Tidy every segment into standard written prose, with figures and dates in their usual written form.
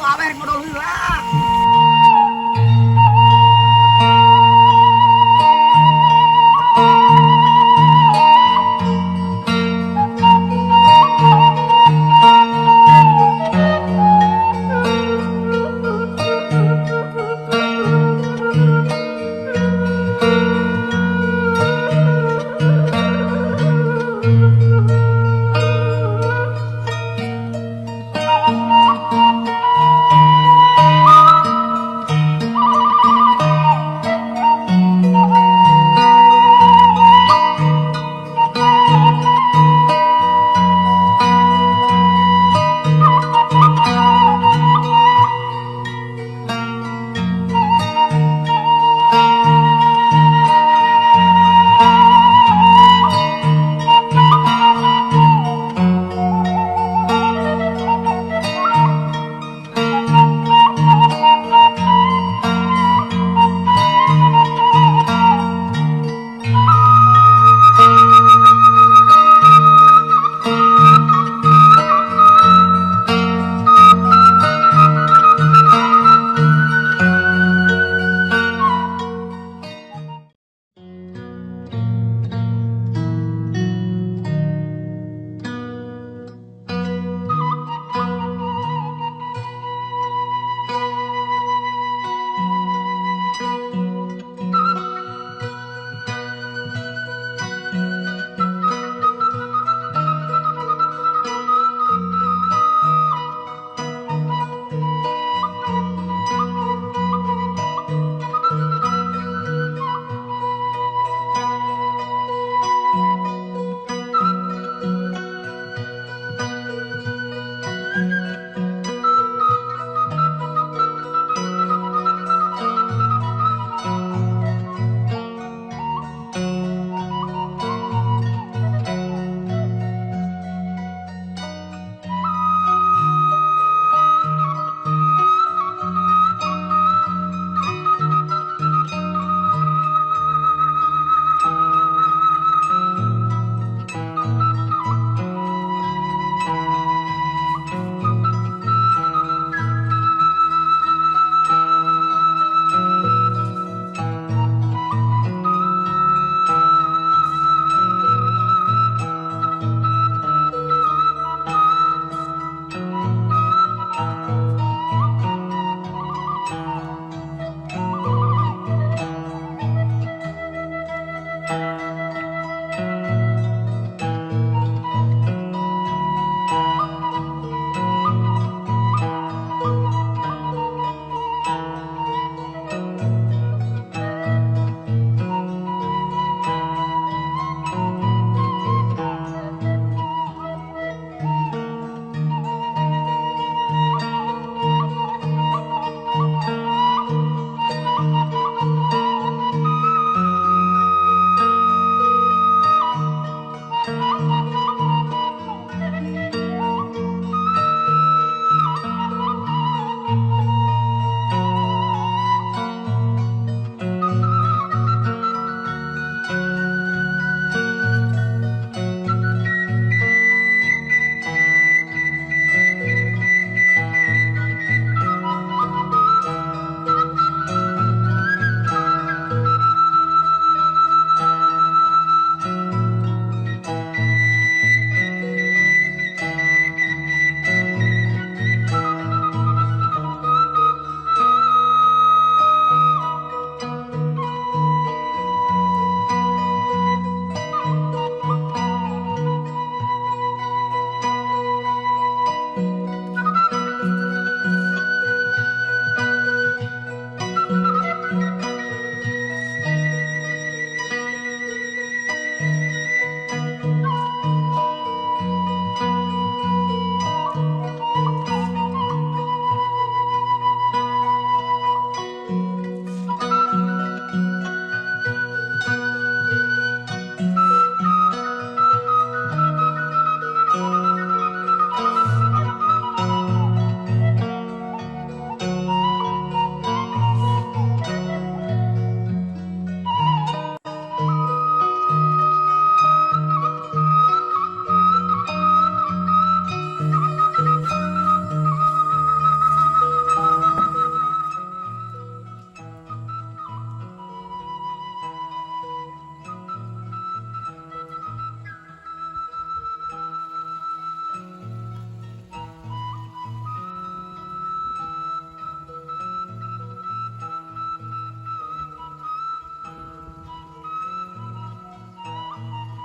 awer modal heula.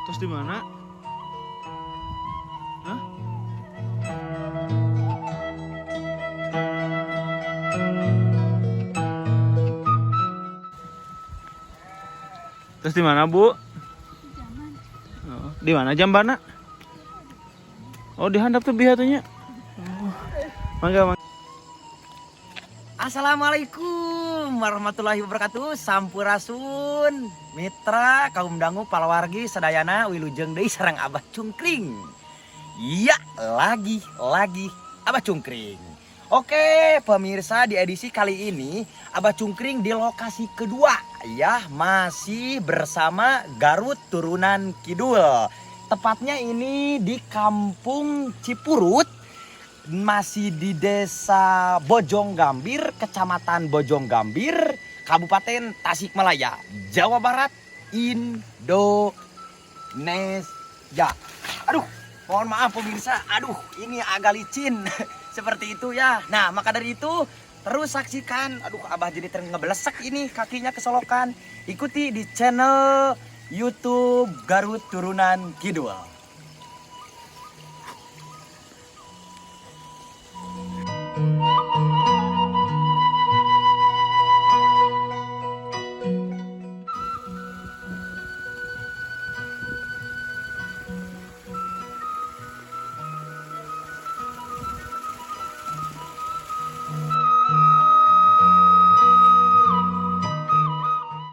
Terus di mana? Hah? Terus di mana, Bu? Oh, di mana Jambana? Oh, di handap tuh bihatunya. Oh. Mangga, mangga. Assalamualaikum warahmatullahi wabarakatuh. Sampurasun mitra kaum dangu palawargi sadayana wilujeng deui sareng Abah Cungkring. Iya, lagi Abah Cungkring. Oke, pemirsa, di edisi kali ini Abah Cungkring di lokasi kedua ya, masih bersama Garut Turunan Kidul. Tepatnya ini di Kampung Cipurut, masih di Desa Bojonggambir, Kecamatan Bojonggambir, Kabupaten Tasikmalaya, Jawa Barat, Indonesia. Aduh, mohon maaf pemirsa, ini agak licin seperti itu ya. Nah, maka dari itu terus saksikan. Abah jadi ngebelesek ini, kakinya kesolokan. Ikuti di channel YouTube Garut Turunan Kidul.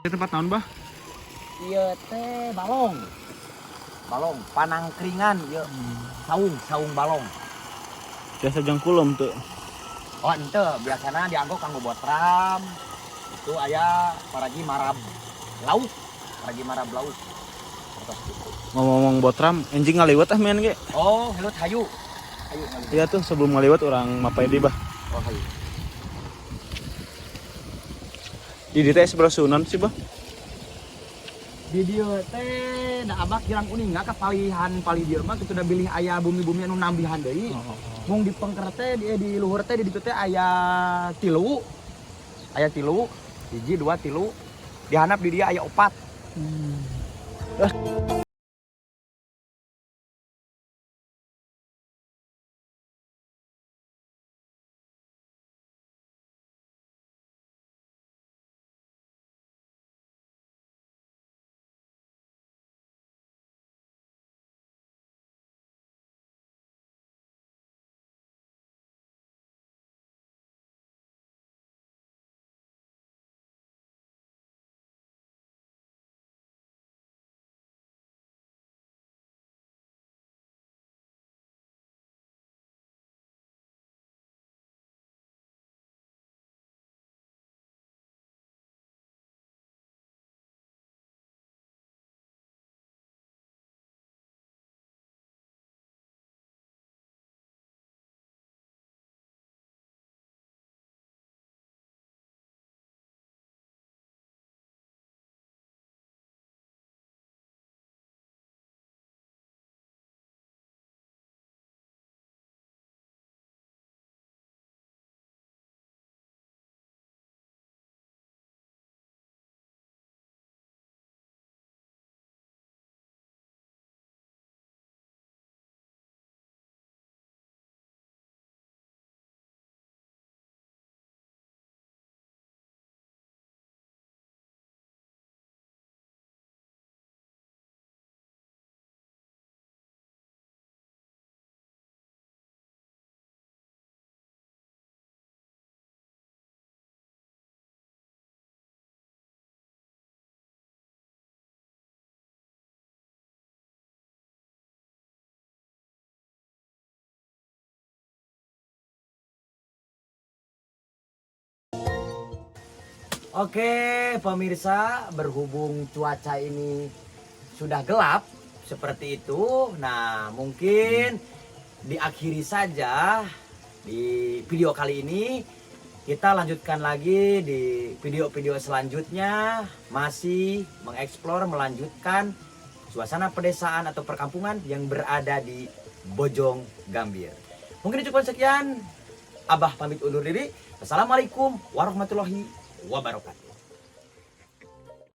Di tempat naon, Bah? Iya teh balong panangkringan ya. Saung balong. Biasa jangkulum tuh. Oh ente biasanya dianggap kanggo botram. Itu aya paragi marab lauk. Atas gitu. Ngomong-ngomong botram, anjing ngaliwat men ge. Oh, helut hayu. Iya tuh sebelum ngaliwat orang mapai di, Bah. Oh hayu. Di teh sebelah sunan sih, Bah. Video teh da abah kirang uning ka palihan dieu mah kitu da bilih aya bumi-bumi anu nambihan deui. Mung di pengker teh di luhur teh di ditu teh aya tilu. Hiji, dua, tilu. Di handap di dia aya 4. Oke, pemirsa, berhubung cuaca ini sudah gelap seperti itu. Nah, mungkin diakhiri saja di video kali ini. Kita lanjutkan lagi di video-video selanjutnya, masih mengeksplor, melanjutkan suasana pedesaan atau perkampungan yang berada di Bojonggambir. Mungkin cukup sekian. Abah pamit undur diri. Assalamualaikum warahmatullahi wabarakatuh.